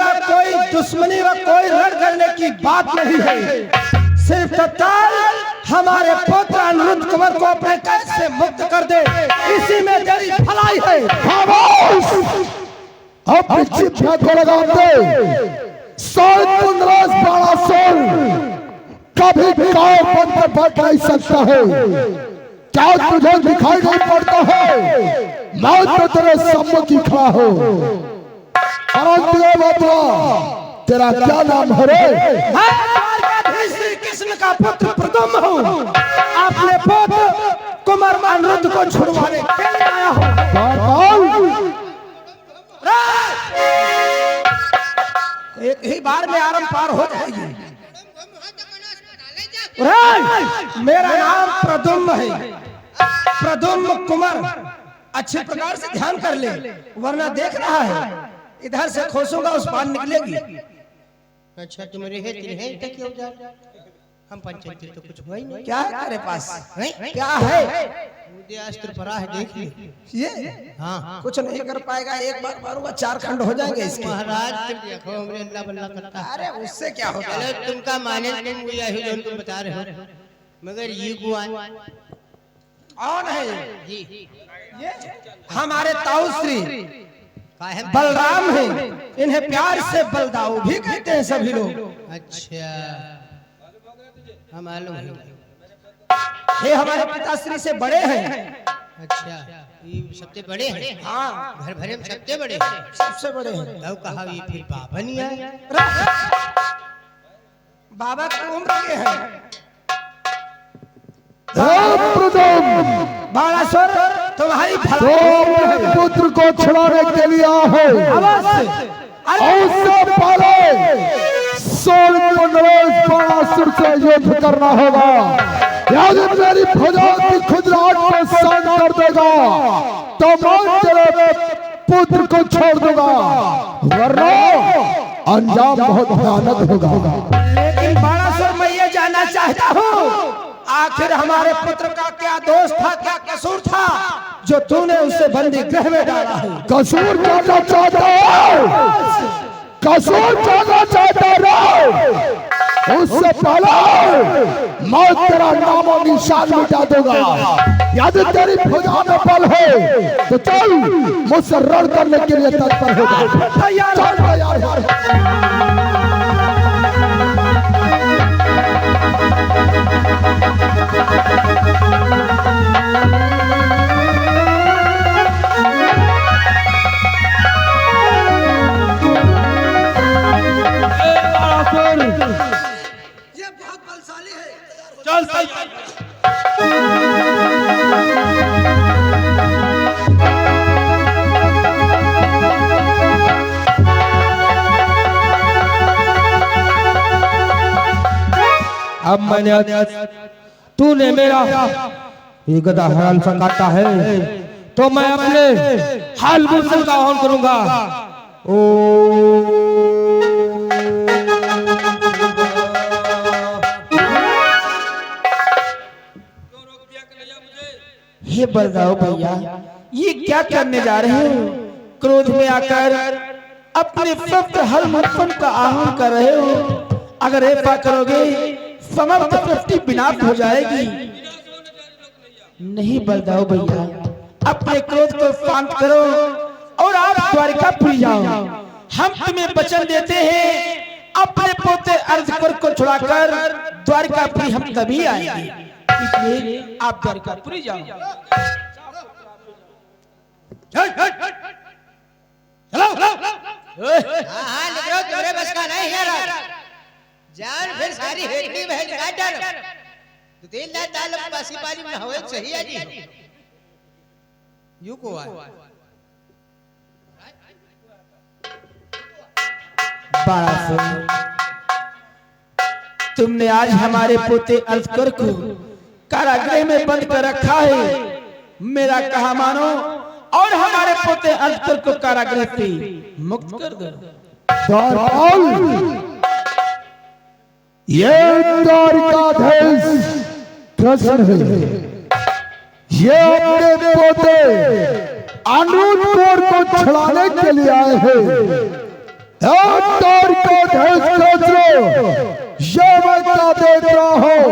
मेरा कोई दुश्मनी व कोई रण करने की बात नहीं है। सिर्फ तत्काल हमारे पुत्र अनिरुद्ध कुंवर को अपने कैद से मुक्त कर दे, इसी में तेरी भलाई है। अब चिट्ठियां को लगाते कभी गाँव बनकर बैठ नहीं सकता है। क्या तुझे दिखाई नहीं पड़ता है? मैं तो तेरे सम्मुख ही खड़ा हूँ। तेरा क्या नाम है रे? मैं श्री कृष्ण का पुत्र प्रद्युम्न हूँ। अपने पुत्र कुंवर अनिरुद्ध को छुड़वाने के लिए आया हूँ। एक ही बार में आरंभ पार हो जाएगी। मेरा नाम प्रद्युम्न है, प्रद्युम्न कुंवर। अच्छे प्रकार से ध्यान कर ले, वरना देख रहा है इधर से खोसूंगा उस पार निकलेगी। अच्छा तुम्हारे हम पंचायत तो कुछ हुआ ही नहीं। क्या है तेरे पास? क्या है? अस्त्र पड़ा है, देख ये हाँ कुछ नहीं कर पाएगा। एक बार मारूंगा 4 खंड हो जाएंगे इसके। महाराज देखो हमरे अल्लाह बल्ला करता है। अरे उससे क्या होगा? चलो तुमका माने तुम यही जो तुम बता रहे हो, मगर ये कौन है? ये हमारे ताऊ श्री बलराम है। इन्हें प्यार से बलदाऊ भी कहते हैं सभी लोग। अच्छा हम मालूम है, ये हमारे पिताश्री से बड़े हैं। अच्छा ये सबसे बड़े हैं? हाँ, घर भरे में सबसे बड़े, सबसे बड़े हैं। तो कहा ये फिर बाबा नहीं आए? बाबा की उम्र के हैं। बाणासुर तुम्हारी भलाई पुत्र को छुड़ाने के लिए है। उससे पहले बाणासुर से युद्ध करना होगा। यदि मेरी भुजा की खुजलाहट को सहन कर देगा तो मैं तेरे पुत्र को छोड़ दूंगा, वरना अंजाम बहुत भयानक होगा। लेकिन बाणासुर मैं ये जानना चाहता हूँ, आखिर हमारे पुत्र का क्या दोष था, क्या कसूर था जो तूने उसे बंदी गृह में डाला है? कसूर जानना चाहता है? कसूर जानना चाहता है? उससे पहले मैं तेरा नाम और निशान मिटा दूंगा। यदि तेरी भुजा में बल है तो चल मुझसे रण करने के लिए तत्पर होगा। तैयार ये बहुत बलशाली है। चल अब मैंने तूने मेरा ये गदा हराम सा काटा है तो मैं अपने हाल मुर्शल का आह्वान करूंगा। ओ हे बलदाऊ भैया, ये क्या करने जा रहे हो? क्रोध में आकर अपने पुत्र हल मुर्शन का आह्वान कर रहे हो। अगर ऐसा करोगे समस्त सृष्टि विनाश हो जाएगी। नहीं बलदाऊ भैया, अपने क्रोध को शांत करो और आप द्वारिकापुरी जाओ। हम तुम्हें वचन देते हैं, अपने पोते अर्जुन को छुड़ाकर द्वारिकापुरी हम तभी आएंगे। इसलिए आप द्वारिकापुरी जाओ। चलो हाँ निकलो, तुम्हारे बस का नहीं है। जान फिर सारी हेडनी बहन काट डालो तो तेल ना ताल पासी पानी में हवे सही है जी। यू को आ बाणासुर, तुमने आज हमारे पोते अर्जुन को कारागृह में बंद कर रखा है। मेरा कहा मानो और हमारे पोते अर्जुन को कारागृह से मुक्त कर दो। ये द्वारिकाधीश कृष्ण है। ये अपने पोते अनिरुद्ध को छुड़ाने के लिए आए हैं। तोड़ को ये मैं क्या देख रहा हूँ,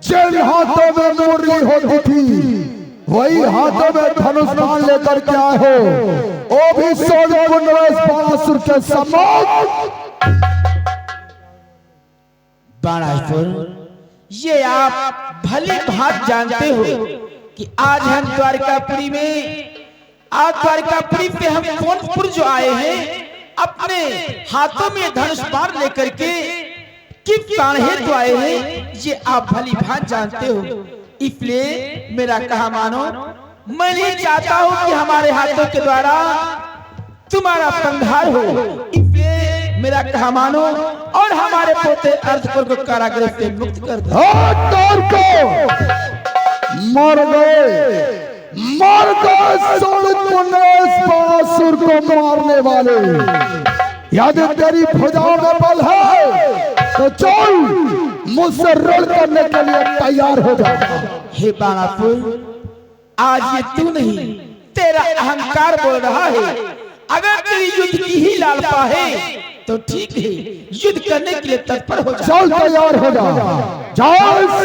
जिन हाथों में मुरली होती थी वही हाथों में धनुष बाण लेकर के आए हो, वो भी सोनपुर बाणासुर के सम्मुख। बाणासुर, ये आप भली भांति जानते हो कि आज हम द्वारकापुरी पे हम सोनपुर जो आए हैं अपने हाथों में धनुष बाण लेकर के किस कारण हेतु आए हैं, ये आप भली भांति जानते हो। इसलिए मेरा कहा मानो, मैं नहीं चाहता हूँ कि हमारे हाथों के द्वारा तुम्हारा संहार हो। इसलिए मेरा कहा मानो और हमारे पोते अर्धपुर को कारागृह से मुक्त कर दो। मर गए बाणासुर को मारने वाले। यदि तेरी भुजाओं में बल है तो चल मुझसे रण करने के लिए तैयार हो जा। हे बाणासुर, आज ये तू नहीं, तेरा अहंकार बोल रहा है। अगर तेरी युद्ध की ही लालसा है तो ठीक है, युद्ध करने के लिए तत्पर हो जा। चल तैयार हो जा,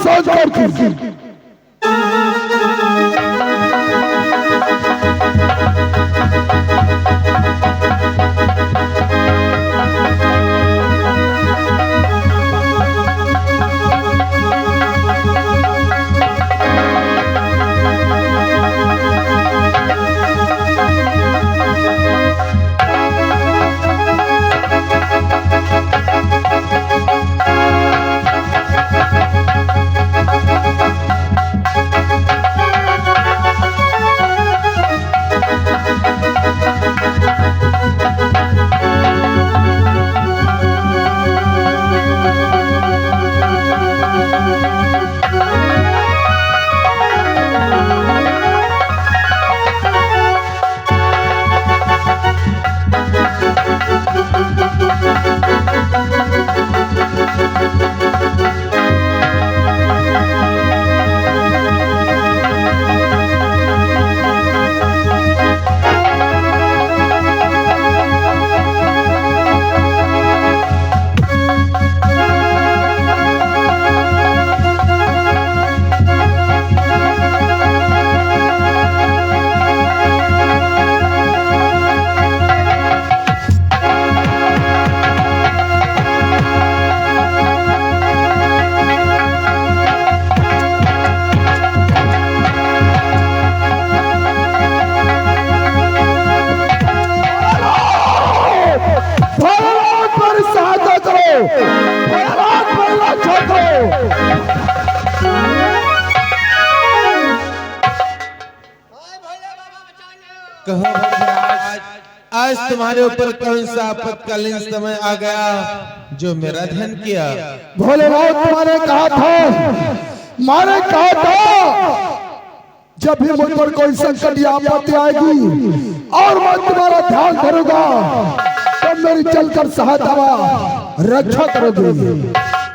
सोच कर आज तुम्हारे ऊपर कौन सा आपत्कालीन समय आ गया जो मेरा ध्यान किया? भोलेनाथ तुम्हारे कहा था जब भी मुझ पर कोई संकट या आपत्ति आएगी और मैं तुम्हारा ध्यान करूंगा तो मेरी चलकर सहायता रक्षा करोगे।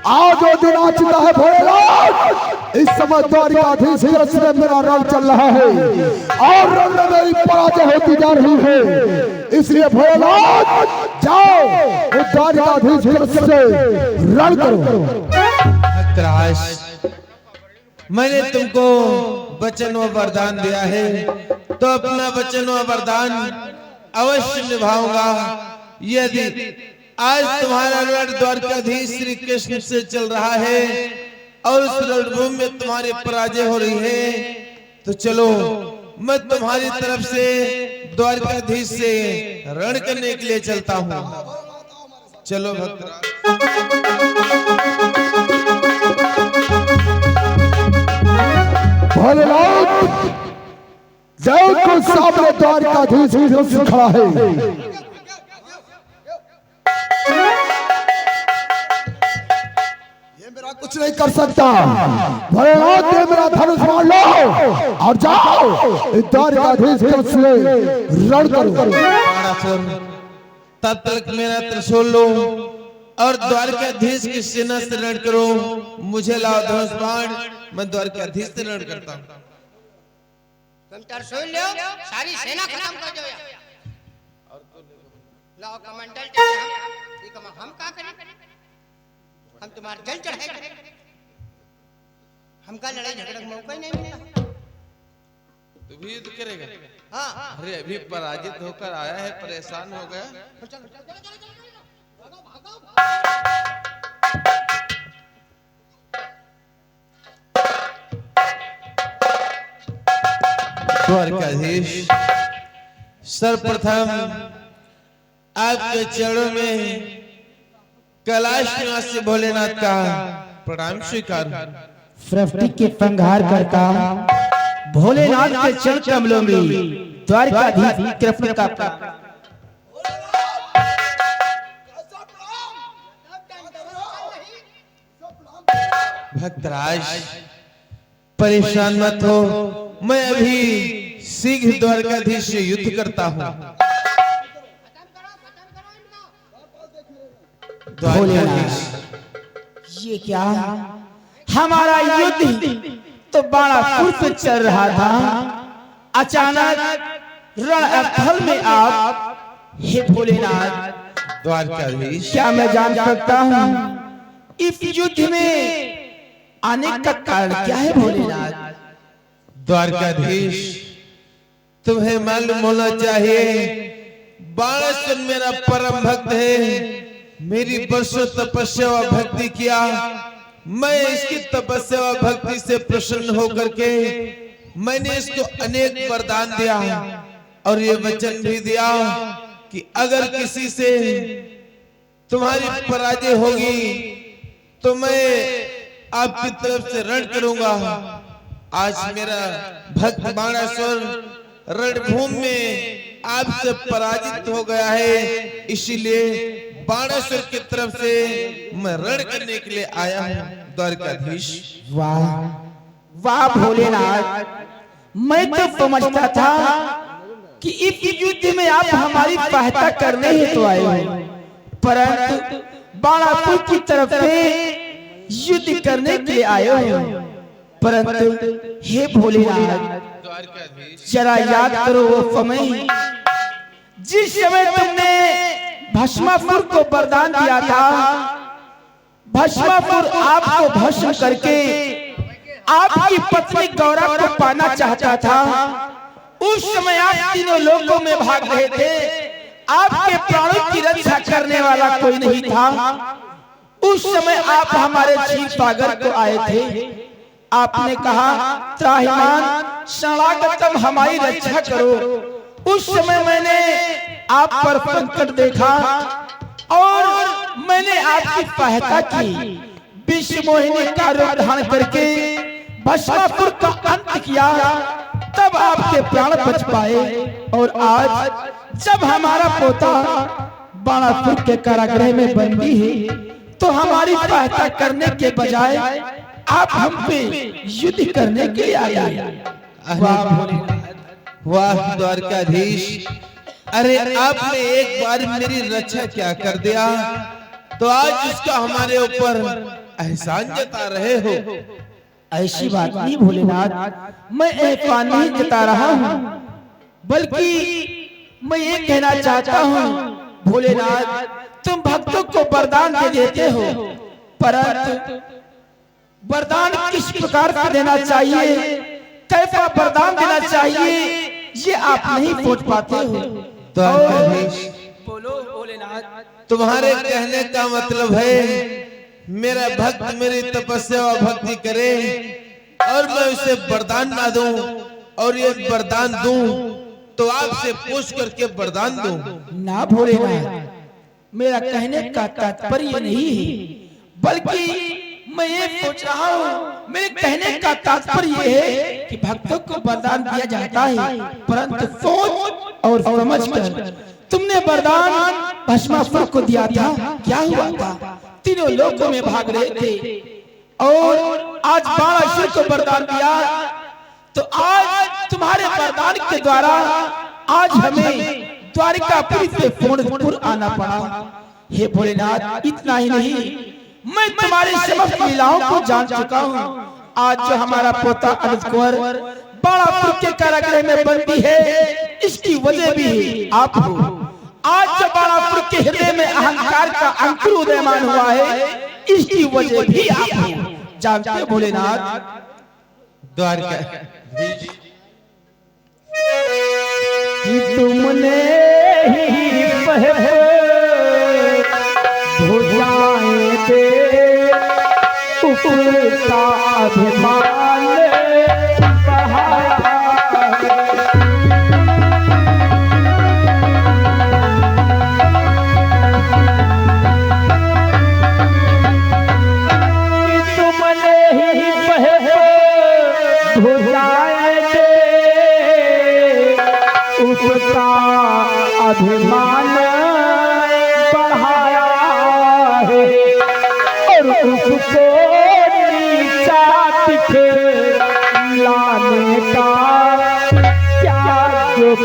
आज वो दिन आ चुका है भोलेनाथ। इस समय द्वारिकाधीश में मेरा रण चल रहा है और रण में मेरी पराजय होती जा रही है। इसलिए भोलेनाथ जाओ उस द्वारिकाधीश से रण करो। मैंने तुमको वचन व वरदान दिया है तो अपना वचन व वरदान अवश्य निभाऊंगा। यदि आज तुम्हारा रण द्वारकाधीश श्री कृष्ण से चल रहा है और उस रणभूमि में तुम्हारी पराजय हो रही है तो चलो मैं तुम्हारी तरफ से द्वारकाधीश से रण करने के लिए चलता हूँ। चलो भक्तराज। भोलेनाथ जय को सामने द्वारकाधीश खड़ा है। कुछ नहीं कर सकता। भोलेनाथ ये मेरा धनुष मार लो और जाओ द्वारकाधीश से रण करो। तब तक मेरा त्रिशूल लो और द्वारकाधीश की सेना से रण करो। मुझे लाओ धनुष बाण, मैं द्वारकाधीश से रण करता हूँ। तुम त्रिशूल लो, सारी सेना खत्म कर दो। लाओ कमंडल चढ़े हम का करें? हम तुम्हारे जल चढ़ाए, हमका लड़ाई झगड़ा का मौका ही नहीं मिला। तू भी युद्ध करेगा? हाँ अरे अभी पराजित होकर आया है, परेशान हो गया। चलो चलो चलो चलो भागो भागो। द्वारकाधीश, सर्वप्रथम आपके चरणों में कैलाश निवासी भोलेनाथ का प्रणाम स्वीकार। सृष्टि के संहार करता भोलेनाथ के चरण कमलों में द्वारकाधीश कृष्ण का प्रणाम। भक्तराज परेशान मत हो, मैं अभी शीघ्र द्वारकाधीश से युद्ध करता हूँ। द्वारकाधीश, ये क्या हमारा युद्ध तो बाणासुर से चल रहा था, अचानक रणस्थल में आप हे भोलेनाथ। द्वारकाधीश, क्या मैं जान सकता हूँ इस युद्ध में आने का कारण क्या है भोलेनाथ? द्वारकाधीश, तुम्हें मालूम होना चाहिए बाणासुर मेरा परम भक्त है। मेरी वर्षों तपस्या व भक्ति किया, मैं इसकी तपस्या व भक्ति से प्रसन्न होकर के मैंने इसको अनेक वरदान दिया और ये वचन भी दिया कि अगर किसी से तुम्हारी पराजय होगी तो मैं आपकी तरफ से रण करूंगा। आज मेरा भक्त बाणासुर रणभूमि में आपसे पराजित हो गया है, इसीलिए बाणासुर की तरफ से मैं रण करने के लिए आया हूँ। द्वारकाधीश, वाह वाह भोलेनाथ, मैं तो समझता था कि इस युद्ध में आप हमारी सहायता करने ही तो आए हो, परंतु बाणासुर की तरफ से युद्ध करने के लिए आए हो। परंतु हे भोलेनाथ, जरा याद करो वो समय जिस समय तुमने भस्मासुर को वरदान दिया था। भस्मासुर आपको भस्म करके आपकी पत्नी गौरा को पाना चाहता था। उस समय आप तीनों लोगों में भाग रहे थे, आपके प्राणों की रक्षा करने वाला कोई नहीं था। उस समय आप हमारे क्षीर सागर को आए थे, आपने कहा त्राहिमाम शरणागतम हमारी रक्षा करो। उस समय मैंने आप पर संकट देखा और मैंने आपकी सहायता की। विश्व मोहिनी का रूप धारण करके भस्मासुर का अंत किया, तब आपके प्राण बच पाए। और आज जब हमारा पोता बाणासुर के कारागृह में बंदी है, तो हमारी सहायता करने के बजाय आप हम पे युद्ध करने के लिए आए। वाह भोलेनाथ, वाह द्वारकाधीश, अरे आपने एक बार मेरी रक्षा क्या कर दिया, तो आज इसका हमारे ऊपर एहसान जता रहे हो। ऐसी बात नहीं भोलेनाथ, मैं एहसान नहीं जता रहा हूँ, बल्कि मैं ये कहना चाहता हूँ भोलेनाथ, तुम भक्तों को वरदान दे देते हो, परंतु वरदान किस प्रकार का देना चाहिए, कैसा वरदान देना चाहिए, ये आप नहीं सोच पाते हो। बोलो भोलेनाथ, तुम्हारे कहने का मतलब है मेरा भक्त मेरी तपस्या व भक्ति करे और मैं उसे वरदान ना दूं, और ये वरदान दूं तो आपसे पूछ करके वरदान दूं। ना भोलेनाथ, मेरा कहने का तात्पर्य नहीं है, बल्कि मैं ये सोच रहा हूँ, मेरे कहने का तात्पर्य ये है कि भक्तों को वरदान दिया जाता है, परंतु सोच और समझ कर। तुमने वरदान भस्मासुर को दिया था, क्या हुआ था? तीनों लोगों में भाग रहे थे, और आज बाणासुर को वरदान दिया, तो आज तुम्हारे वरदान के द्वारा आज हमें द्वारिकापुरी से सोनपुर आना पड़ा। हे भोलेनाथ, इतना ही नहीं, मैं तुम्हारी समस्त लीलाओं को जान चुका हूँ। आज जो हमारा पोता अनुज कुंवर बाणासुर के कारागृह में बंदी है, इसकी वजह भी आप हो। आज जबारापुर के हृदय में अहंकार का अंकुर उदयमान हुआ है, इसकी वजह भी आप हो। जानते हो भोलेनाथ, द्वारका कि तुमने ही पहले भुजाएं दे उसका अभिमान बढ़ाया कि तुमने ही पहले भुजाएं दे उसका अभिमान बढ़ाया है और उसको नीचा दिखे लाने का क्या दुख